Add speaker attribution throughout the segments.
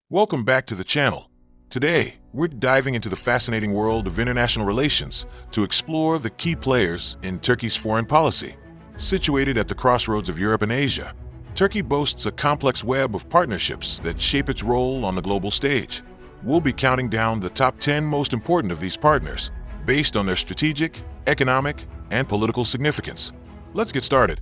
Speaker 1: Welcome back to the channel. Today, we're diving into the fascinating world of international relations to explore the key players in Turkey's foreign policy. Situated at the crossroads of Europe and Asia, Turkey boasts a complex web of partnerships that shape its role on the global stage. We'll be counting down the top 10 most important of these partners, based on their strategic, economic, and political significance. Let's get started.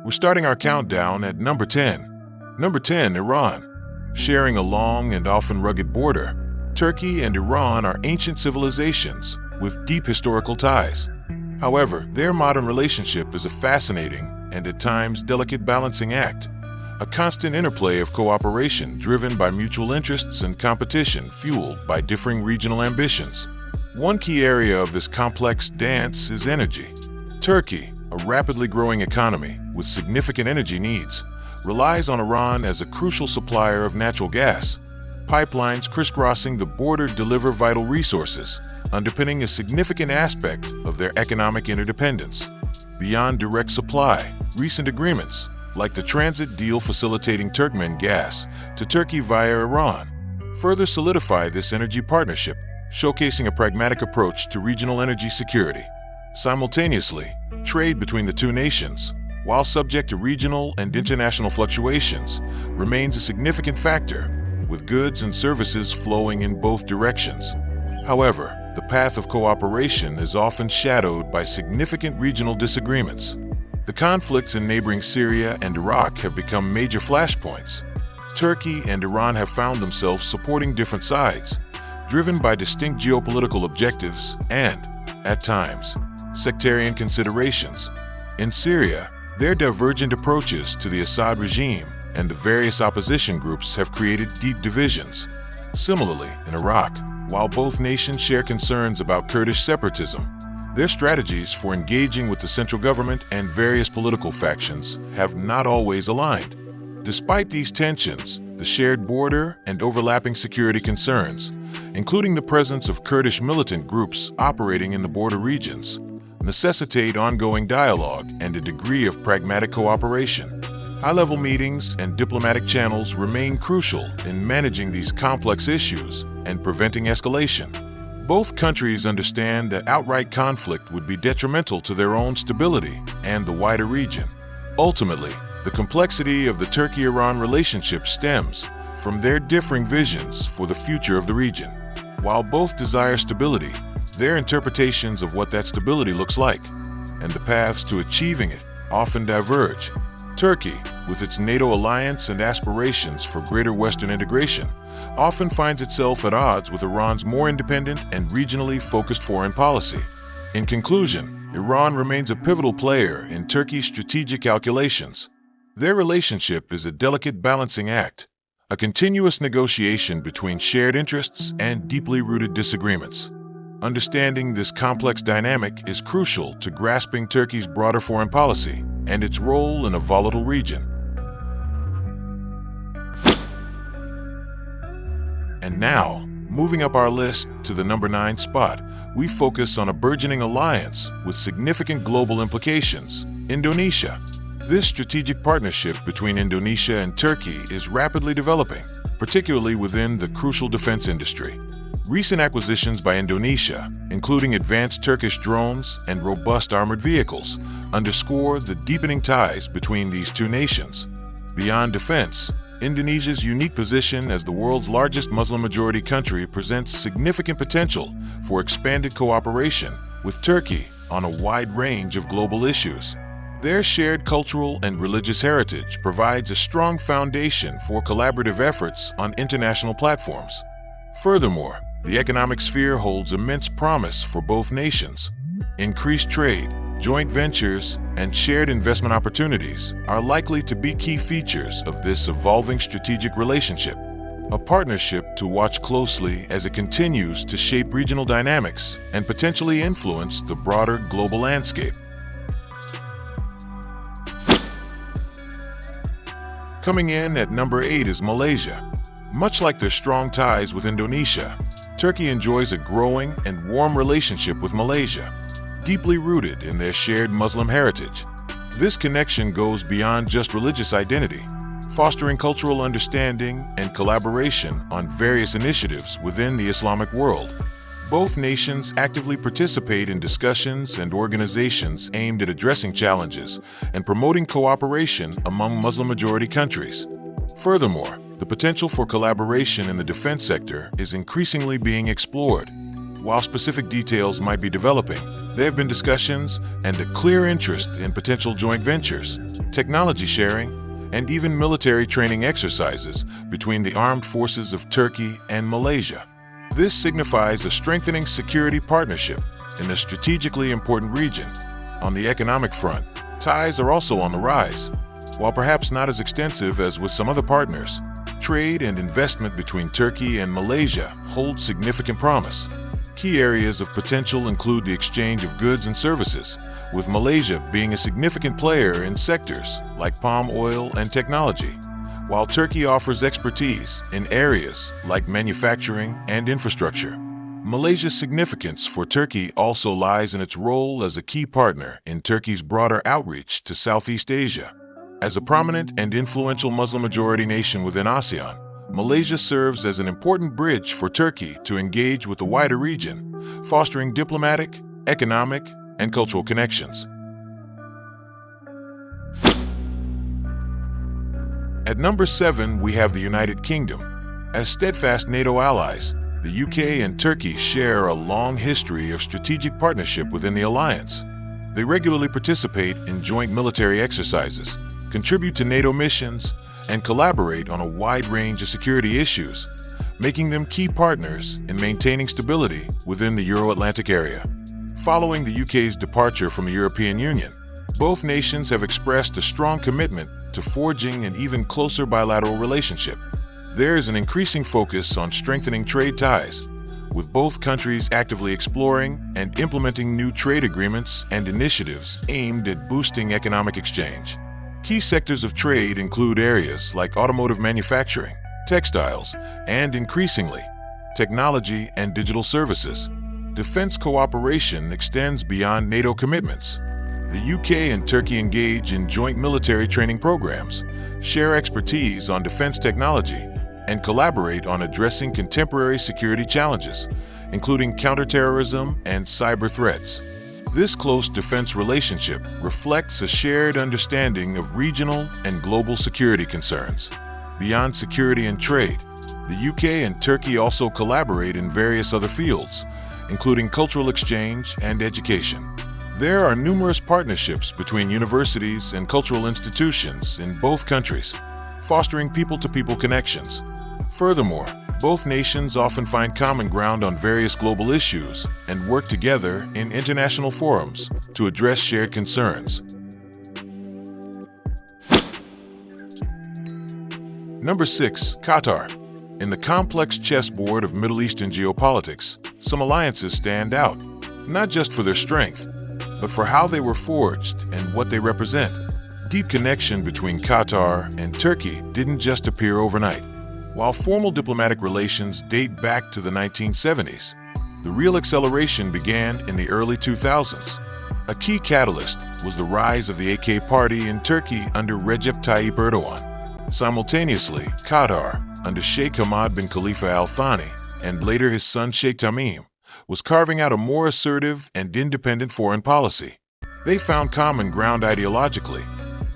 Speaker 1: We're starting our countdown at number 10. Number 10, Iran. Sharing a long and often rugged border, Turkey and Iran are ancient civilizations with deep historical ties. However, their modern relationship is a fascinating and at times delicate balancing act, a constant interplay of cooperation driven by mutual interests and competition fueled by differing regional ambitions. One key area of this complex dance is energy. Turkey, a rapidly growing economy with significant energy needs, relies on Iran as a crucial supplier of natural gas. Pipelines crisscrossing the border deliver vital resources, underpinning a significant aspect of their economic interdependence. Beyond direct supply, recent agreements, like the transit deal facilitating Turkmen gas to Turkey via Iran, further solidify this energy partnership, showcasing a pragmatic approach to regional energy security. Simultaneously, trade between the two nations, while subject to regional and international fluctuations, remains a significant factor, with goods and services flowing in both directions. However, the path of cooperation is often shadowed by significant regional disagreements. The conflicts in neighboring Syria and Iraq have become major flashpoints. Turkey and Iran have found themselves supporting different sides, driven by distinct geopolitical objectives and, at times, sectarian considerations. In Syria, their divergent approaches to the Assad regime and the various opposition groups have created deep divisions. Similarly, in Iraq, while both nations share concerns about Kurdish separatism, their strategies for engaging with the central government and various political factions have not always aligned. Despite these tensions, the shared border and overlapping security concerns, including the presence of Kurdish militant groups operating in the border regions, necessitate ongoing dialogue and a degree of pragmatic cooperation. High-level meetings and diplomatic channels remain crucial in managing these complex issues and preventing escalation. Both countries understand that outright conflict would be detrimental to their own stability and the wider region. Ultimately, the complexity of the Turkey-Iran relationship stems from their differing visions for the future of the region. While both desire stability, their interpretations of what that stability looks like and the paths to achieving it often diverge. Turkey, with its NATO alliance and aspirations for greater Western integration, often finds itself at odds with Iran's more independent and regionally focused foreign policy. In conclusion, Iran remains a pivotal player in Turkey's strategic calculations. Their relationship is a delicate balancing act, a continuous negotiation between shared interests and deeply rooted disagreements. Understanding this complex dynamic is crucial to grasping Turkey's broader foreign policy and its role in a volatile region. And now, moving up our list to the number 9 spot, we focus on a burgeoning alliance with significant global implications, Indonesia. This strategic partnership between Indonesia and Turkey is rapidly developing, particularly within the crucial defense industry. Recent acquisitions by Indonesia, including advanced Turkish drones and robust armored vehicles, underscore the deepening ties between these two nations. Beyond defense, Indonesia's unique position as the world's largest Muslim-majority country presents significant potential for expanded cooperation with Turkey on a wide range of global issues. Their shared cultural and religious heritage provides a strong foundation for collaborative efforts on international platforms. Furthermore, the economic sphere holds immense promise for both nations. Increased trade, joint ventures, and shared investment opportunities are likely to be key features of this evolving strategic relationship, a partnership to watch closely as it continues to shape regional dynamics and potentially influence the broader global landscape. Coming in at number 8 is Malaysia. Much like their strong ties with Indonesia, Turkey enjoys a growing and warm relationship with Malaysia, deeply rooted in their shared Muslim heritage. This connection goes beyond just religious identity, fostering cultural understanding and collaboration on various initiatives within the Islamic world. Both nations actively participate in discussions and organizations aimed at addressing challenges and promoting cooperation among Muslim-majority countries. Furthermore, the potential for collaboration in the defense sector is increasingly being explored. While specific details might be developing, there have been discussions and a clear interest in potential joint ventures, technology sharing, and even military training exercises between the armed forces of Turkey and Malaysia. This signifies a strengthening security partnership in a strategically important region. On the economic front, ties are also on the rise. While perhaps not as extensive as with some other partners, trade and investment between Turkey and Malaysia hold significant promise. Key areas of potential include the exchange of goods and services, with Malaysia being a significant player in sectors like palm oil and technology, while Turkey offers expertise in areas like manufacturing and infrastructure. Malaysia's significance for Turkey also lies in its role as a key partner in Turkey's broader outreach to Southeast Asia. As a prominent and influential Muslim-majority nation within ASEAN, Malaysia serves as an important bridge for Turkey to engage with the wider region, fostering diplomatic, economic, and cultural connections. At number 7, we have the United Kingdom. As steadfast NATO allies, the UK and Turkey share a long history of strategic partnership within the alliance. They regularly participate in joint military exercises, contribute to NATO missions, and collaborate on a wide range of security issues, making them key partners in maintaining stability within the Euro-Atlantic area. Following the UK's departure from the European Union, both nations have expressed a strong commitment to forging an even closer bilateral relationship. There is an increasing focus on strengthening trade ties, with both countries actively exploring and implementing new trade agreements and initiatives aimed at boosting economic exchange. Key sectors of trade include areas like automotive manufacturing, textiles, and increasingly, technology and digital services. Defense cooperation extends beyond NATO commitments. The UK and Turkey engage in joint military training programs, share expertise on defense technology, and collaborate on addressing contemporary security challenges, including counterterrorism and cyber threats. This close defense relationship reflects a shared understanding of regional and global security concerns. Beyond security and trade, the UK and Turkey also collaborate in various other fields, including cultural exchange and education. There are numerous partnerships between universities and cultural institutions in both countries, fostering people-to-people connections. Furthermore, both nations often find common ground on various global issues and work together in international forums to address shared concerns. Number 6, Qatar. In the complex chessboard of Middle Eastern geopolitics, some alliances stand out, not just for their strength, but for how they were forged and what they represent. Deep connection between Qatar and Turkey didn't just appear overnight. While formal diplomatic relations date back to the 1970s, the real acceleration began in the early 2000s. A key catalyst was the rise of the AK party in Turkey under Recep Tayyip Erdogan. Simultaneously, Qatar, under Sheikh Hamad bin Khalifa Al Thani, and later his son Sheikh Tamim, was carving out a more assertive and independent foreign policy. They found common ground ideologically.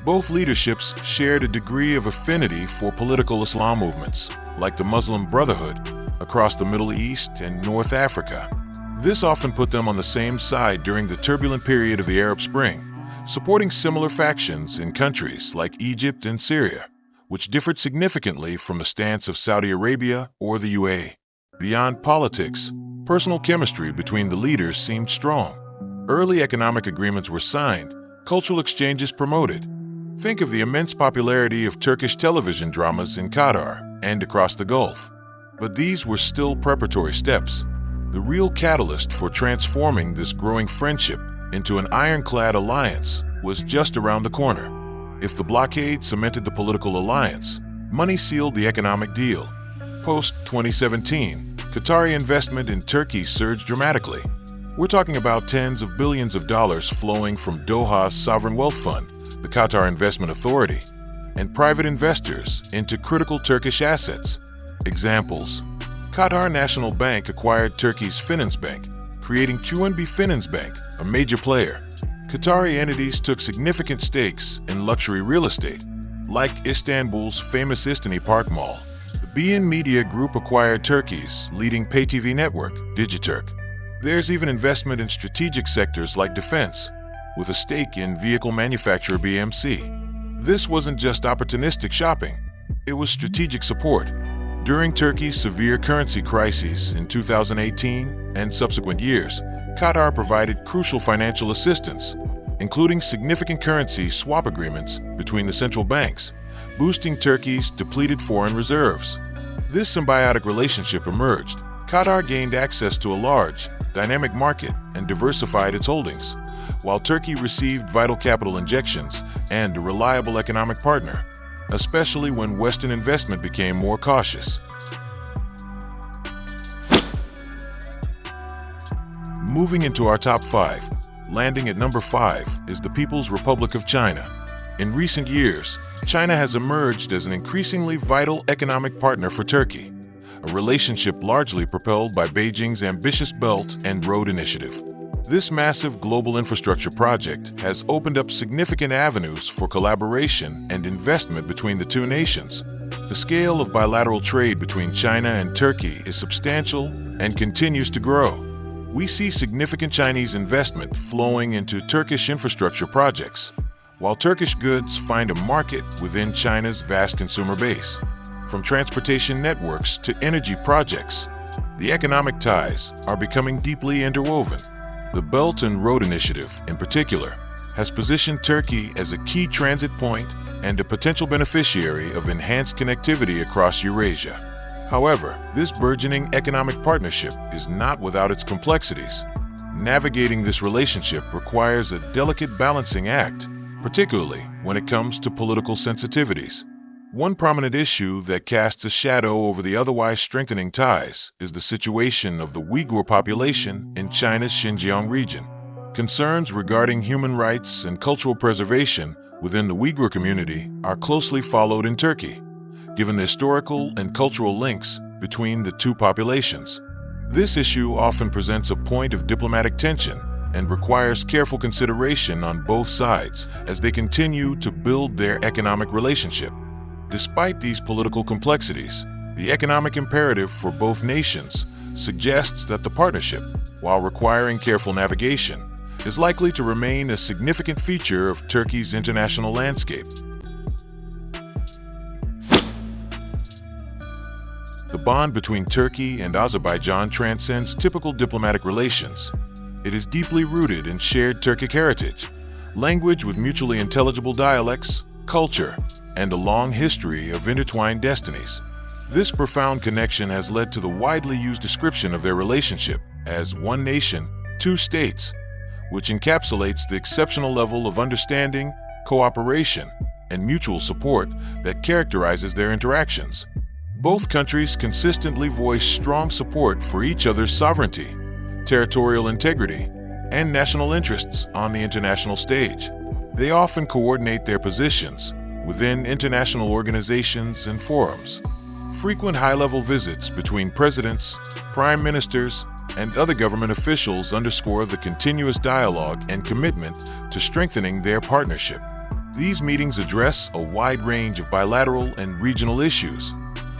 Speaker 1: Both leaderships shared a degree of affinity for political Islam movements, like the Muslim Brotherhood, across the Middle East and North Africa. This often put them on the same side during the turbulent period of the Arab Spring, supporting similar factions in countries like Egypt and Syria, which differed significantly from the stance of Saudi Arabia or the UAE. Beyond politics, personal chemistry between the leaders seemed strong. Early economic agreements were signed, cultural exchanges promoted. Think of the immense popularity of Turkish television dramas in Qatar and across the Gulf. But these were still preparatory steps. The real catalyst for transforming this growing friendship into an ironclad alliance was just around the corner. If the blockade cemented the political alliance, money sealed the economic deal. Post-2017, Qatari investment in Turkey surged dramatically. We're talking about tens of billions of dollars flowing from Doha's Sovereign Wealth Fund, the Qatar Investment Authority, and private investors into critical Turkish assets. Examples: Qatar National Bank acquired Turkey's Finansbank, creating QNB Finansbank, a major player. Qatari entities took significant stakes in luxury real estate, like Istanbul's famous Istani Park Mall. The BN Media Group acquired Turkey's leading pay-TV network, Digiturk. There's even investment in strategic sectors like defense, with a stake in vehicle manufacturer BMC. This wasn't just opportunistic shopping, it was strategic support. During Turkey's severe currency crises in 2018 and subsequent years, Qatar provided crucial financial assistance, including significant currency swap agreements between the central banks, boosting Turkey's depleted foreign reserves. This symbiotic relationship emerged. Qatar gained access to a large, dynamic market and diversified its holdings, while Turkey received vital capital injections and a reliable economic partner, especially when Western investment became more cautious. Moving into our top 5, landing at number 5 is the People's Republic of China. In recent years, China has emerged as an increasingly vital economic partner for Turkey, a relationship largely propelled by Beijing's ambitious Belt and Road Initiative. This massive global infrastructure project has opened up significant avenues for collaboration and investment between the two nations. The scale of bilateral trade between China and Turkey is substantial and continues to grow. We see significant Chinese investment flowing into Turkish infrastructure projects, while Turkish goods find a market within China's vast consumer base. From transportation networks to energy projects, the economic ties are becoming deeply interwoven. The Belt and Road Initiative, in particular, has positioned Turkey as a key transit point and a potential beneficiary of enhanced connectivity across Eurasia. However, this burgeoning economic partnership is not without its complexities. Navigating this relationship requires a delicate balancing act, particularly when it comes to political sensitivities. One prominent issue that casts a shadow over the otherwise strengthening ties is the situation of the Uyghur population in China's Xinjiang region. Concerns regarding human rights and cultural preservation within the Uyghur community are closely followed in Turkey, given the historical and cultural links between the two populations. This issue often presents a point of diplomatic tension and requires careful consideration on both sides as they continue to build their economic relationship. Despite these political complexities, the economic imperative for both nations suggests that the partnership, while requiring careful navigation, is likely to remain a significant feature of Turkey's international landscape. The bond between Turkey and Azerbaijan transcends typical diplomatic relations. It is deeply rooted in shared Turkic heritage, language with mutually intelligible dialects, culture, and a long history of intertwined destinies. This profound connection has led to the widely used description of their relationship as one nation, two states, which encapsulates the exceptional level of understanding, cooperation, and mutual support that characterizes their interactions. Both countries consistently voice strong support for each other's sovereignty, territorial integrity, and national interests on the international stage. They often coordinate their positions within international organizations and forums. Frequent high-level visits between presidents, prime ministers, and other government officials underscore the continuous dialogue and commitment to strengthening their partnership. These meetings address a wide range of bilateral and regional issues.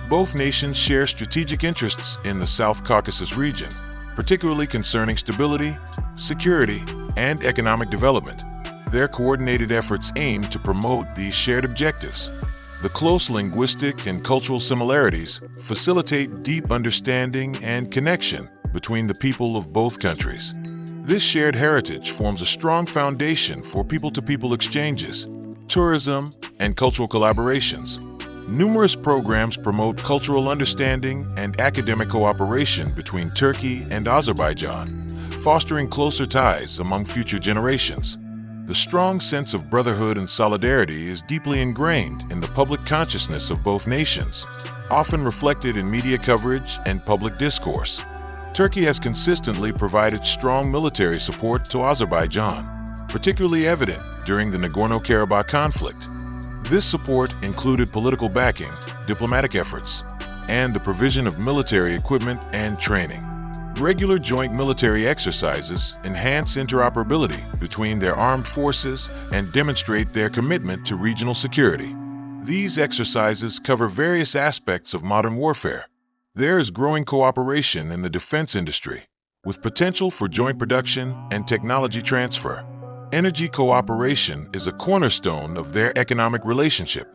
Speaker 1: Both nations share strategic interests in the South Caucasus region, particularly concerning stability, security, and economic development. Their coordinated efforts aim to promote these shared objectives. The close linguistic and cultural similarities facilitate deep understanding and connection between the people of both countries. This shared heritage forms a strong foundation for people-to-people exchanges, tourism, and cultural collaborations. Numerous programs promote cultural understanding and academic cooperation between Turkey and Azerbaijan, fostering closer ties among future generations. The strong sense of brotherhood and solidarity is deeply ingrained in the public consciousness of both nations, often reflected in media coverage and public discourse. Turkey has consistently provided strong military support to Azerbaijan, particularly evident during the Nagorno-Karabakh conflict. This support included political backing, diplomatic efforts, and the provision of military equipment and training. Regular joint military exercises enhance interoperability between their armed forces and demonstrate their commitment to regional security. These exercises cover various aspects of modern warfare. There is growing cooperation in the defense industry, with potential for joint production and technology transfer. Energy cooperation is a cornerstone of their economic relationship.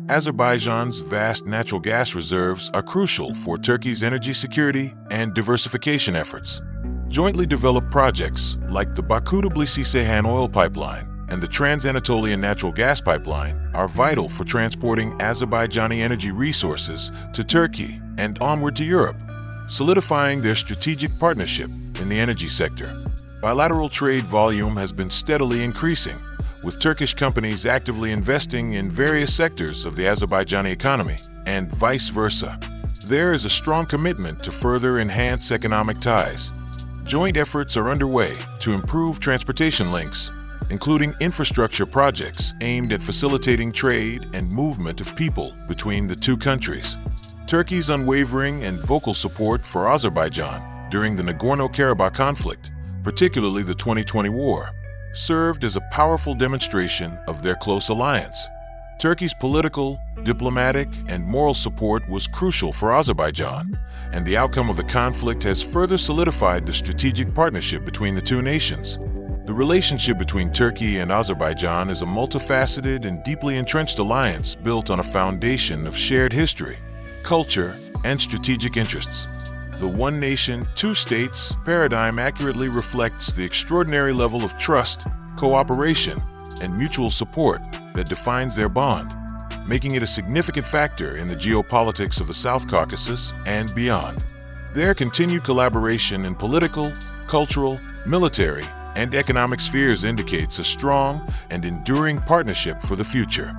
Speaker 1: Azerbaijan's vast natural gas reserves are crucial for Turkey's energy security and diversification efforts. Jointly developed projects like the Baku-Tbilisi-Ceyhan oil pipeline and the Trans-Anatolian natural gas pipeline are vital for transporting Azerbaijani energy resources to Turkey and onward to Europe, solidifying their strategic partnership in the energy sector. Bilateral trade volume has been steadily increasing, with Turkish companies actively investing in various sectors of the Azerbaijani economy, and vice versa. There is a strong commitment to further enhance economic ties. Joint efforts are underway to improve transportation links, including infrastructure projects aimed at facilitating trade and movement of people between the two countries. Turkey's unwavering and vocal support for Azerbaijan during the Nagorno-Karabakh conflict, particularly the 2020 war, served as a powerful demonstration of their close alliance. Turkey's political, diplomatic, and moral support was crucial for Azerbaijan, and the outcome of the conflict has further solidified the strategic partnership between the two nations. The relationship between Turkey and Azerbaijan is a multifaceted and deeply entrenched alliance built on a foundation of shared history, culture, and strategic interests. The one nation, two states paradigm accurately reflects the extraordinary level of trust, cooperation, and mutual support that defines their bond, making it a significant factor in the geopolitics of the South Caucasus and beyond. Their continued collaboration in political, cultural, military, and economic spheres indicates a strong and enduring partnership for the future.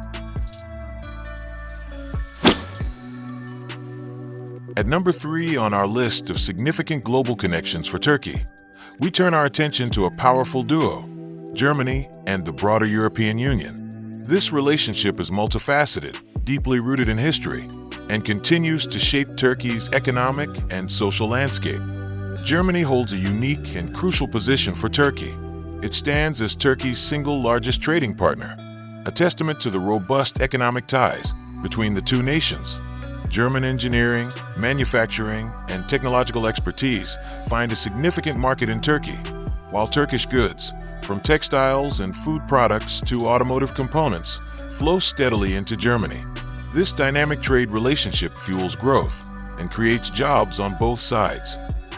Speaker 1: At number 3 on our list of significant global connections for Turkey, we turn our attention to a powerful duo, Germany and the broader European Union. This relationship is multifaceted, deeply rooted in history, and continues to shape Turkey's economic and social landscape. Germany holds a unique and crucial position for Turkey. It stands as Turkey's single largest trading partner, a testament to the robust economic ties between the two nations. German engineering, manufacturing, and technological expertise find a significant market in Turkey, while Turkish goods, from textiles and food products to automotive components, flow steadily into Germany. This dynamic trade relationship fuels growth and creates jobs on both sides.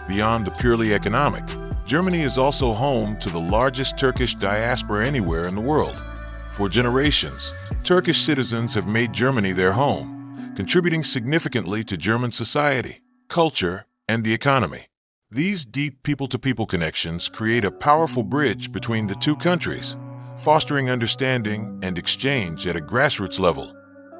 Speaker 1: Beyond the purely economic, Germany is also home to the largest Turkish diaspora anywhere in the world. For generations, Turkish citizens have made Germany their home, contributing significantly to German society, culture, and the economy. These deep people-to-people connections create a powerful bridge between the two countries, fostering understanding and exchange at a grassroots level.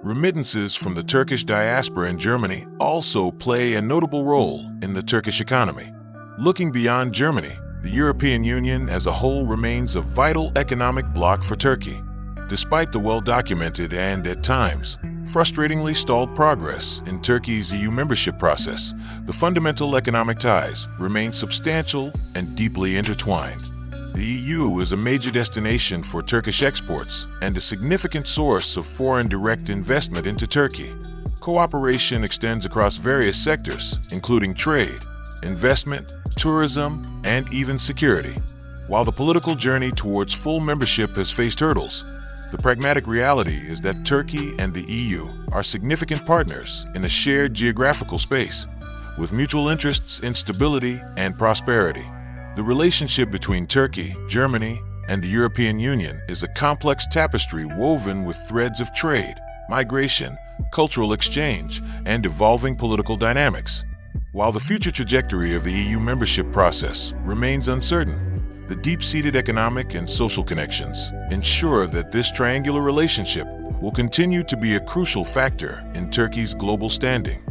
Speaker 1: Remittances from the Turkish diaspora in Germany also play a notable role in the Turkish economy. Looking beyond Germany, the European Union as a whole remains a vital economic bloc for Turkey. Despite the well-documented and, at times, frustratingly stalled progress in Turkey's EU membership process, the fundamental economic ties remain substantial and deeply intertwined. The EU is a major destination for Turkish exports and a significant source of foreign direct investment into Turkey. Cooperation extends across various sectors, including trade, investment, tourism, and even security. While the political journey towards full membership has faced hurdles, the pragmatic reality is that Turkey and the EU are significant partners in a shared geographical space, with mutual interests in stability and prosperity. The relationship between Turkey, Germany, and the European Union is a complex tapestry woven with threads of trade, migration, cultural exchange, and evolving political dynamics. While the future trajectory of the EU membership process remains uncertain, the deep-seated economic and social connections ensure that this triangular relationship will continue to be a crucial factor in Turkey's global standing.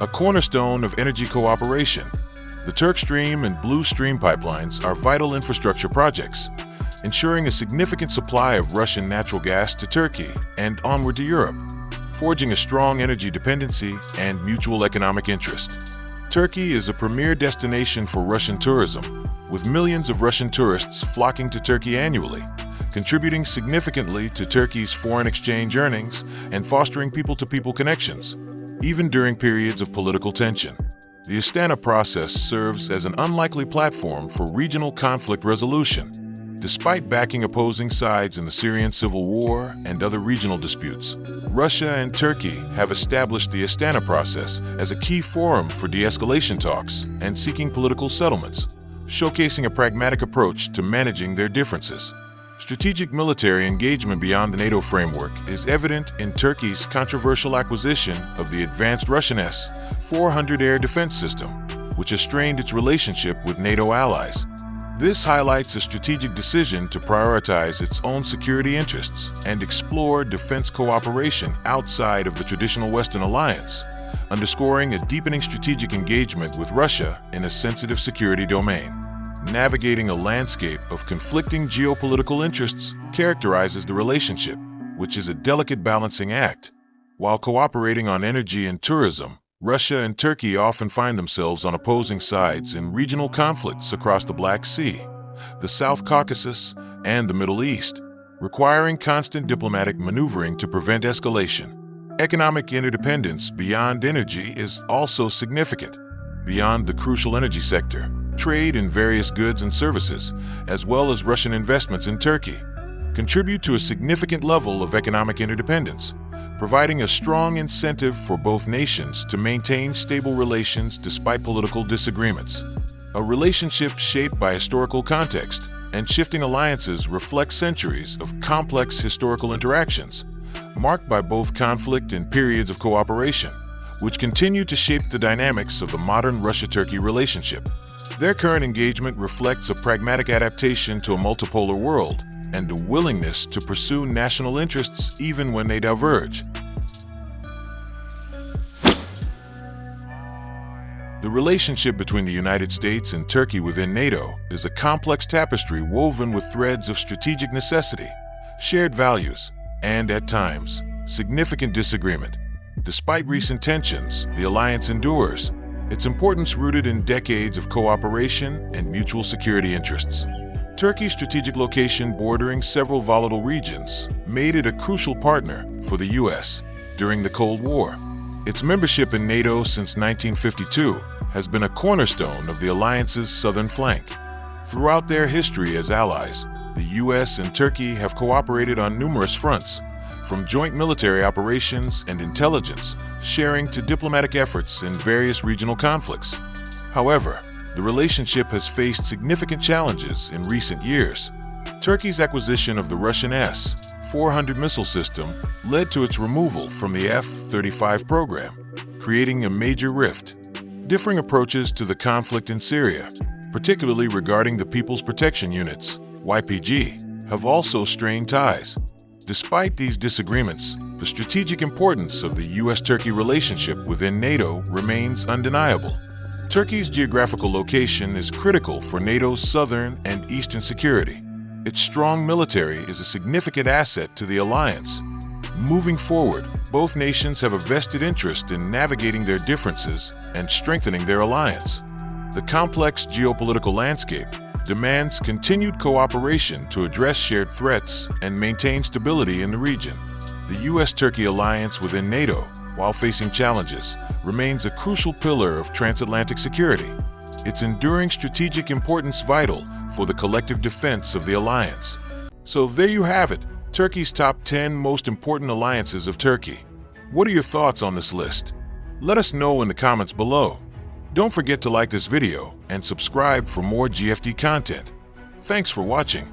Speaker 1: a cornerstone of energy cooperation. The Turk Stream and Blue Stream pipelines are vital infrastructure projects, ensuring a significant supply of Russian natural gas to Turkey and onward to Europe, forging a strong energy dependency and mutual economic interest. Turkey is a premier destination for Russian tourism, with millions of Russian tourists flocking to Turkey annually, contributing significantly to Turkey's foreign exchange earnings and fostering people-to-people connections, even during periods of political tension. The Astana process serves as an unlikely platform for regional conflict resolution. Despite backing opposing sides in the Syrian civil war and other regional disputes, Russia and Turkey have established the Astana process as a key forum for de-escalation talks and seeking political settlements, showcasing a pragmatic approach to managing their differences. Strategic military engagement beyond the NATO framework is evident in Turkey's controversial acquisition of the advanced Russian S-400 air defense system, which has strained its relationship with NATO allies. This highlights a strategic decision to prioritize its own security interests and explore defense cooperation outside of the traditional Western alliance, underscoring a deepening strategic engagement with Russia in a sensitive security domain. Navigating a landscape of conflicting geopolitical interests characterizes the relationship, which is a delicate balancing act. While cooperating on energy and tourism, Russia and Turkey often find themselves on opposing sides in regional conflicts across the Black Sea, the South Caucasus, and the Middle East, requiring constant diplomatic maneuvering to prevent escalation. Economic interdependence beyond energy is also significant. Beyond the crucial energy sector, trade in various goods and services, as well as Russian investments in Turkey, contribute to a significant level of economic interdependence, providing a strong incentive for both nations to maintain stable relations despite political disagreements. A relationship shaped by historical context and shifting alliances reflects centuries of complex historical interactions, marked by both conflict and periods of cooperation, which continue to shape the dynamics of the modern Russia-Turkey relationship. Their current engagement reflects a pragmatic adaptation to a multipolar world and a willingness to pursue national interests even when they diverge. The relationship between the United States and Turkey within NATO is a complex tapestry woven with threads of strategic necessity, shared values, and, at times, significant disagreement. Despite recent tensions, the alliance endures, its importance rooted in decades of cooperation and mutual security interests. Turkey's strategic location bordering several volatile regions made it a crucial partner for the U.S. during the Cold War. Its membership in NATO since 1952 has been a cornerstone of the alliance's southern flank. Throughout their history as allies, the U.S. and Turkey have cooperated on numerous fronts, from joint military operations and intelligence sharing to diplomatic efforts in various regional conflicts. However, the relationship has faced significant challenges in recent years. Turkey's acquisition of the Russian S-400 missile system led to its removal from the F-35 program, creating a major rift. Differing approaches to the conflict in Syria, particularly regarding the People's Protection Units, YPG, have also strained ties. Despite these disagreements, the strategic importance of the U.S.-Turkey relationship within NATO remains undeniable. Turkey's geographical location is critical for NATO's southern and eastern security. Its strong military is a significant asset to the alliance. Moving forward, both nations have a vested interest in navigating their differences and strengthening their alliance. The complex geopolitical landscape demands continued cooperation to address shared threats and maintain stability in the region. The U.S.-Turkey alliance within NATO, while facing challenges, remains a crucial pillar of transatlantic security. Its enduring strategic importance vital for the collective defense of the alliance. So there you have it, Turkey's top 10 most important alliances of Turkey. What are your thoughts on this list? Let us know in the comments below. Don't forget to like this video and subscribe for more GFD content. Thanks for watching.